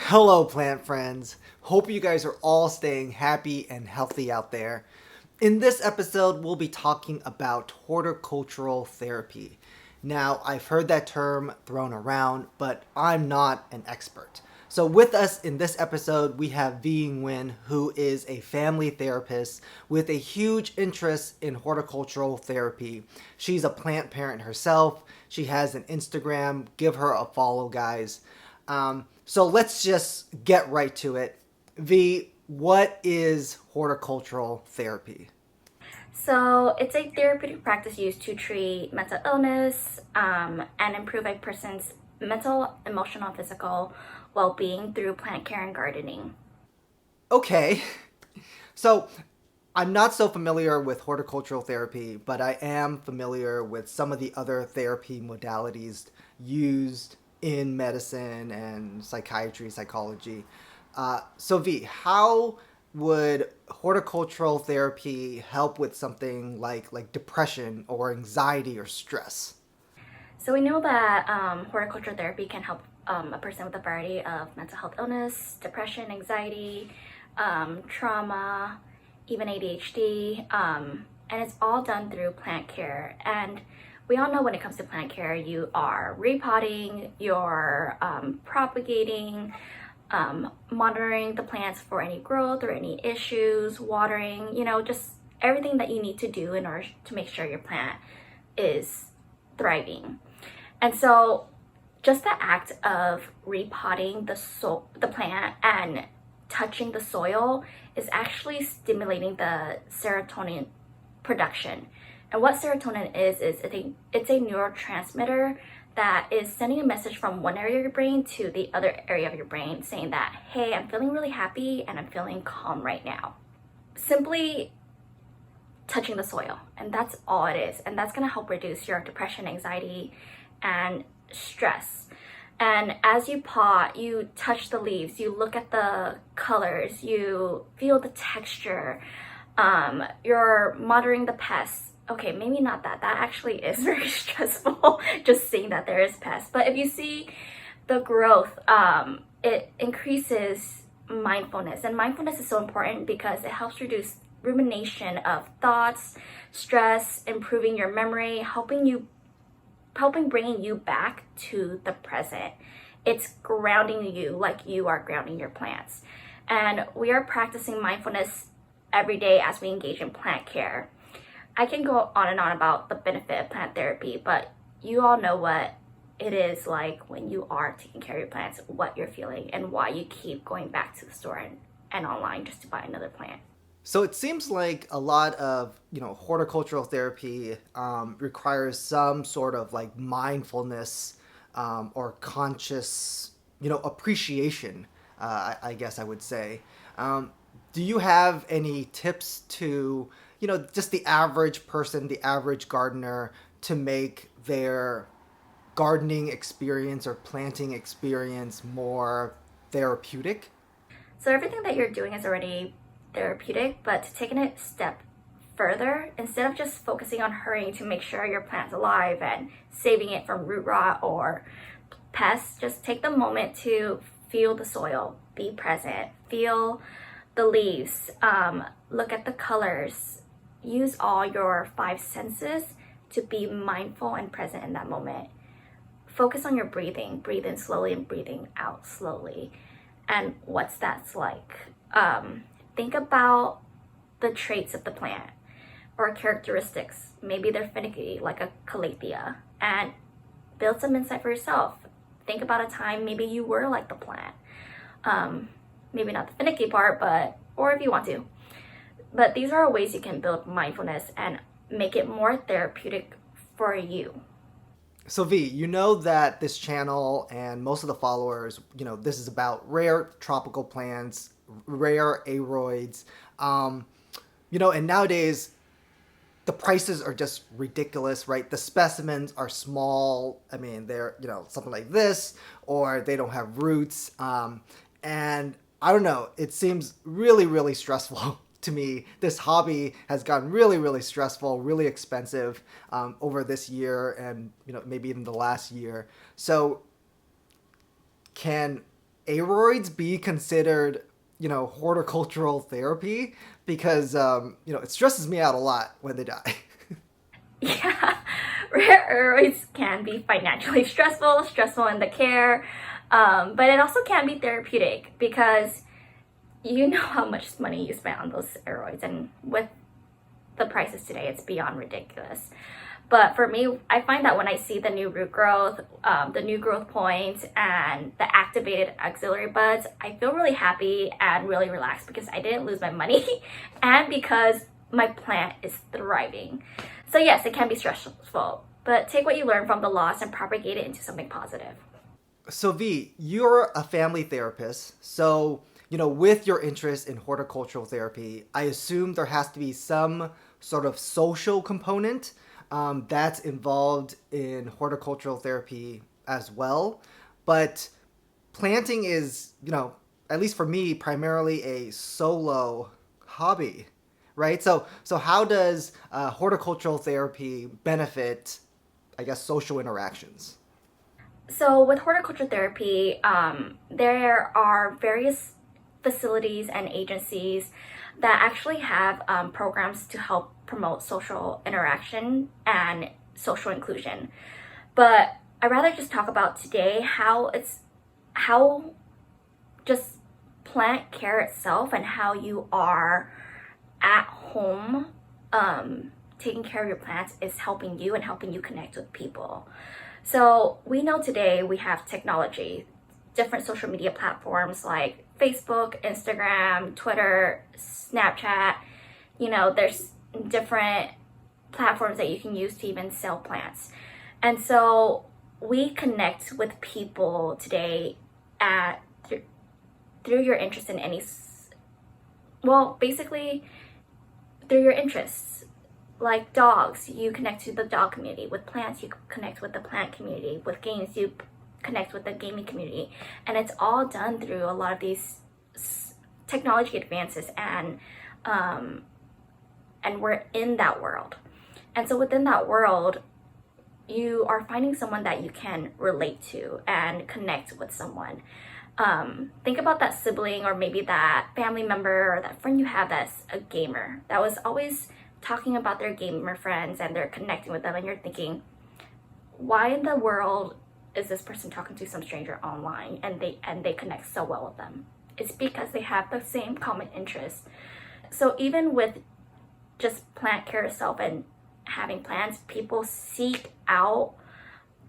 Hello, plant friends. Hope you guys are all staying happy and healthy out there. In this episode, we'll be talking about horticultural therapy. Now, I've heard that term thrown around, but I'm not an expert. So, with us in this episode, we have Vi Nguyen, who is a family therapist with a huge interest in horticultural therapy. She's a plant parent herself. She has an Instagram. Give her a follow, guys. So let's just get right to it. V, what is horticultural therapy? So it's a therapeutic practice used to treat mental illness and improve a person's mental, emotional, and physical well-being through plant care and gardening. Okay, so I'm not so familiar with horticultural therapy, but I am familiar with some of the other therapy modalities used in medicine and psychiatry, psychology. So V, how would horticultural therapy help with something like depression or anxiety or stress? So we know that horticultural therapy can help a person with a variety of mental health illness, depression, anxiety, trauma, even ADHD, and it's all done through plant care. And we all know when it comes to plant care, you are repotting, you're propagating, monitoring the plants for any growth or any issues, watering, just everything that you need to do in order to make sure your plant is thriving. And so just the act of repotting the plant and touching the soil is actually stimulating the serotonin production. And what serotonin is it's a neurotransmitter that is sending a message from one area of your brain to the other area of your brain saying that, hey, I'm feeling really happy and I'm feeling calm right now. Simply touching the soil, and that's all it is. And that's going to help reduce your depression, anxiety, and stress. And as you pot, you touch the leaves, you look at the colors, you feel the texture, you're monitoring the pests. Okay, maybe not that. That actually is very stressful, just seeing that there is pests. But if you see the growth, it increases mindfulness. And mindfulness is so important because it helps reduce rumination of thoughts, stress, improving your memory, helping bringing you back to the present. It's grounding you like you are grounding your plants. And we are practicing mindfulness every day as we engage in plant care. I can go on and on about the benefit of plant therapy, but you all know what it is like when you are taking care of your plants, what you're feeling, and why you keep going back to the store and online just to buy another plant. So it seems like a lot of horticultural therapy requires some sort of like mindfulness or conscious appreciation. I guess I would say. Do you have any tips to just the average person, the average gardener, to make their gardening experience or planting experience more therapeutic? So everything that you're doing is already therapeutic, but to take it a step further, instead of just focusing on hurrying to make sure your plant's alive and saving it from root rot or pests, just take the moment to feel the soil, be present, feel the leaves, look at the colors, use all your five senses to be mindful and present in that moment. Focus on your breathing, breathe in slowly and breathing out slowly, and what's that's like. Think about the traits of the plant or characteristics. Maybe they're finicky, like a calathea, and build some insight for yourself. Think about a time maybe you were like the plant. Maybe not the finicky part, or if you want to. But these are ways you can build mindfulness and make it more therapeutic for you. So V, you know that this channel and most of the followers, this is about rare tropical plants, rare aroids, and nowadays the prices are just ridiculous, right? The specimens are small. I mean, they're something like this, or they don't have roots, and I don't know. It seems really, really stressful to me. This hobby has gotten really, really stressful, really expensive over this year and maybe even the last year. So can aroids be considered, horticultural therapy? Because, it stresses me out a lot when they die. Yeah, rare aroids can be financially stressful in the care, but it also can be therapeutic because you know how much money you spent on those aroids, and with the prices today, it's beyond ridiculous. But for me, I find that when I see the new root growth, the new growth points, and the activated axillary buds, I feel really happy and really relaxed because I didn't lose my money and because my plant is thriving. So yes, it can be stressful, but take what you learn from the loss and propagate it into something positive. So, V, you're a family therapist. So, with your interest in horticultural therapy, I assume there has to be some sort of social component that's involved in horticultural therapy as well. But planting is, at least for me, primarily a solo hobby, right? So how does horticultural therapy benefit, I guess, social interactions? So with horticulture therapy, there are various facilities and agencies that actually have programs to help promote social interaction and social inclusion. But I'd rather just talk about today how just plant care itself and how you are at home taking care of your plants is helping you and helping you connect with people. So we know today we have technology, different social media platforms like Facebook, Instagram, Twitter, Snapchat. There's different platforms that you can use to even sell plants. And so we connect with people today through your interest in basically through your interests. Like dogs, you connect to the dog community. With plants, you connect with the plant community. With games, you connect with the gaming community. And it's all done through a lot of these technology advances, and we're in that world. And so within that world, you are finding someone that you can relate to and connect with someone. Think about that sibling or maybe that family member or that friend you have that's a gamer that was always talking about their gamer friends and they're connecting with them, and you're thinking, why in the world is this person talking to some stranger online and they connect so well with them? It's because they have the same common interests. So even with just plant care itself and having plants, people seek out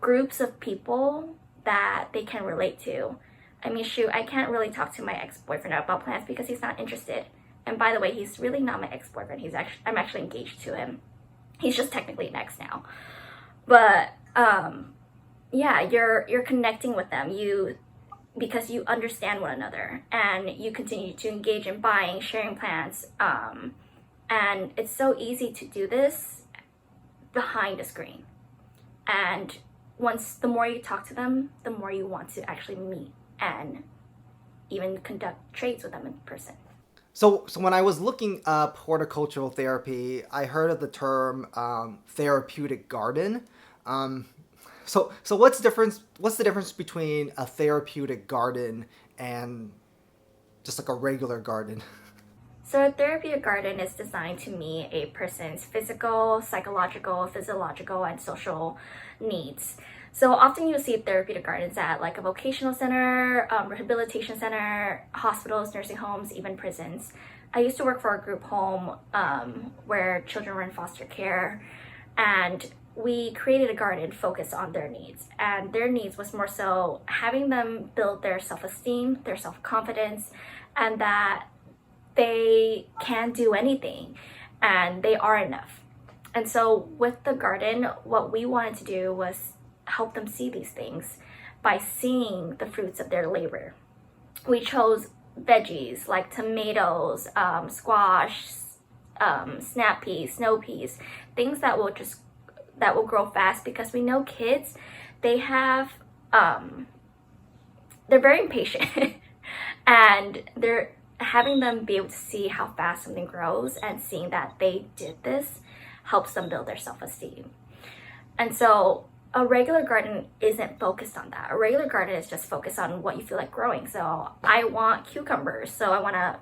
groups of people that they can relate to. I mean, shoot, I can't really talk to my ex-boyfriend about plants because he's not interested. And by the way, he's really not my ex-boyfriend. I'm actually engaged to him. He's just technically an ex now. But yeah, you're connecting with them. Because you understand one another and you continue to engage in buying, sharing plants. And it's so easy to do this behind a screen. And the more you talk to them, the more you want to actually meet and even conduct trades with them in person. So when I was looking up horticultural therapy, I heard of the term therapeutic garden. So what's the difference between a therapeutic garden and just like a regular garden? So a therapeutic garden is designed to meet a person's physical, psychological, physiological, and social needs. So often you'll see therapeutic gardens at like a vocational center, rehabilitation center, hospitals, nursing homes, even prisons. I used to work for a group home where children were in foster care, and we created a garden focused on their needs. And their needs was more so having them build their self-esteem, their self-confidence, and that they can do anything and they are enough. And so with the garden, what we wanted to do was help them see these things by seeing the fruits of their labor. We chose veggies like tomatoes, squash, snap peas, snow peas, things that will grow fast, because we know kids, they're very impatient and they're having them be able to see how fast something grows and seeing that they did this helps them build their self-esteem. And so a regular garden isn't focused on that. A regular garden is just focused on what you feel like growing. So I want cucumbers, so I want to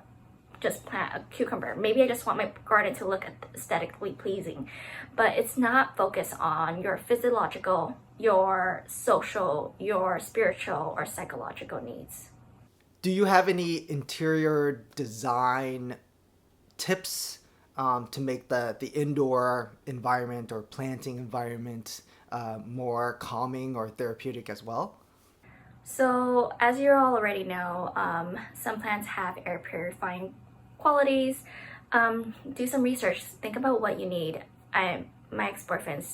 just plant a cucumber. Maybe I just want my garden to look aesthetically pleasing, but it's not focused on your physiological, your social, your spiritual, or psychological needs. Do you have any interior design tips to make the indoor environment or planting environment more calming or therapeutic as well? So as you all already know, some plants have air purifying qualities. Do some research. Think about what you need. My ex-boyfriend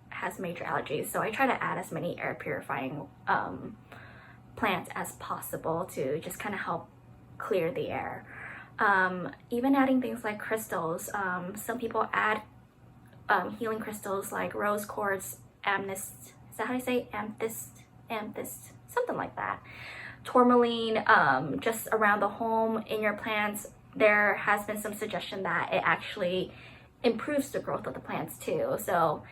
has major allergies, so I try to add as many air purifying plants as possible to just kind of help clear the air. Even adding things like crystals. Some people add healing crystals like rose quartz, amethyst. Is that how you say amethyst, something like that. Tourmaline, just around the home in your plants. There has been some suggestion that it actually improves the growth of the plants too. So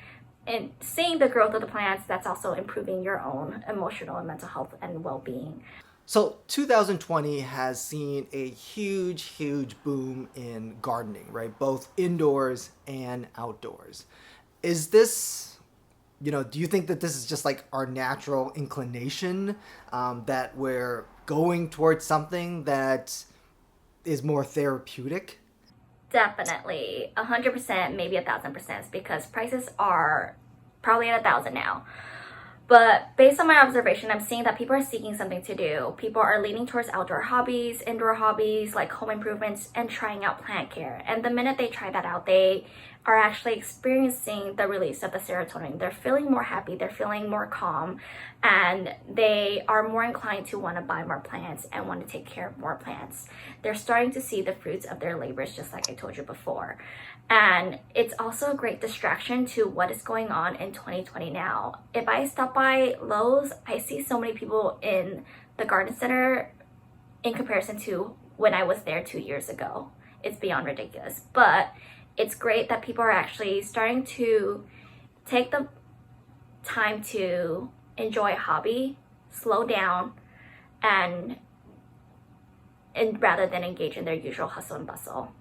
in seeing the growth of the plants, that's also improving your own emotional and mental health and well-being. So 2020 has seen a huge boom in gardening, right? Both indoors and outdoors. Is this, do you think that this is just like our natural inclination, that we're going towards something that is more therapeutic? Definitely 100%, maybe 1,000%, because prices are probably at 1,000 now. But based on my observation, I'm seeing that people are seeking something to do. People are leaning towards outdoor hobbies, indoor hobbies like home improvements, and trying out plant care. And the minute they try that out, they are actually experiencing the release of the serotonin. They're feeling more happy, they're feeling more calm, and they are more inclined to want to buy more plants and want to take care of more plants. They're starting to see the fruits of their labors, just like I told you before. And it's also a great distraction to what is going on in 2020 now. If I stop by Lowe's, I see so many people in the garden center in comparison to when I was there 2 years ago. It's beyond ridiculous. But it's great that people are actually starting to take the time to enjoy a hobby, slow down, and rather than engage in their usual hustle and bustle.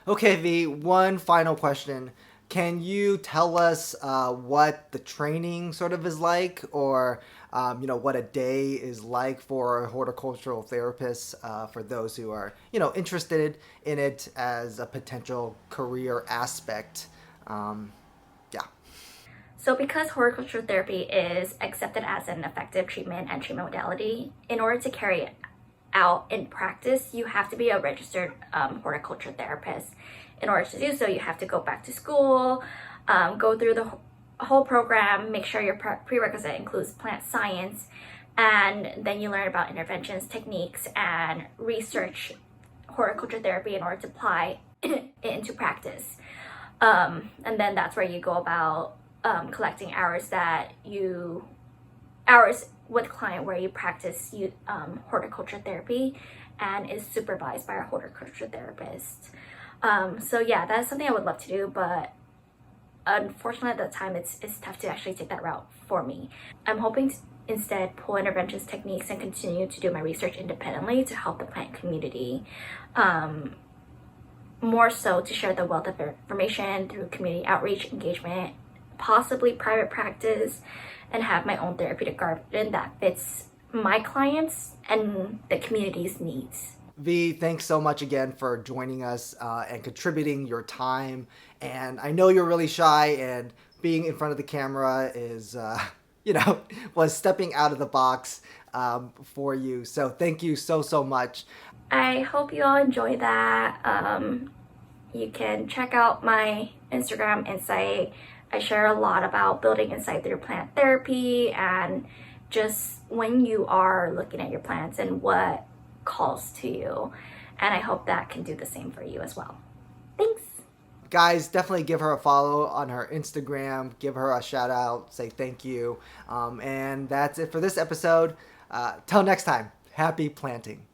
Okay, V, one final question. Can you tell us what the training sort of is like, or what a day is like for a horticultural therapist, for those who are interested in it as a potential career aspect? Yeah. So because horticultural therapy is accepted as an effective treatment and treatment modality, in order to carry it out in practice, you have to be a registered horticulture therapist. In order to do so, you have to go back to school, go through the whole program, make sure your prerequisite includes plant science, and then you learn about interventions, techniques, and research horticulture therapy in order to apply it into practice. And then that's where you go about collecting hours with client where you practice horticulture therapy and is supervised by a horticulture therapist. So yeah, that is something I would love to do, but unfortunately at the time it's tough to actually take that route for me. I'm hoping to instead pull interventions techniques and continue to do my research independently to help the plant community. More so to share the wealth of information through community outreach, engagement, possibly private practice, and have my own therapeutic garden that fits my clients and the community's needs. V, thanks so much again for joining us and contributing your time. And I know you're really shy, and being in front of the camera is, was stepping out of the box for you. So thank you so much. I hope you all enjoy that. You can check out my Instagram insight. I share a lot about building insight through plant therapy and just when you are looking at your plants and what calls to you. And I hope that can do the same for you as well. Thanks. Guys, definitely give her a follow on her Instagram. Give her a shout out. Say thank you. And that's it for this episode. Till next time, happy planting.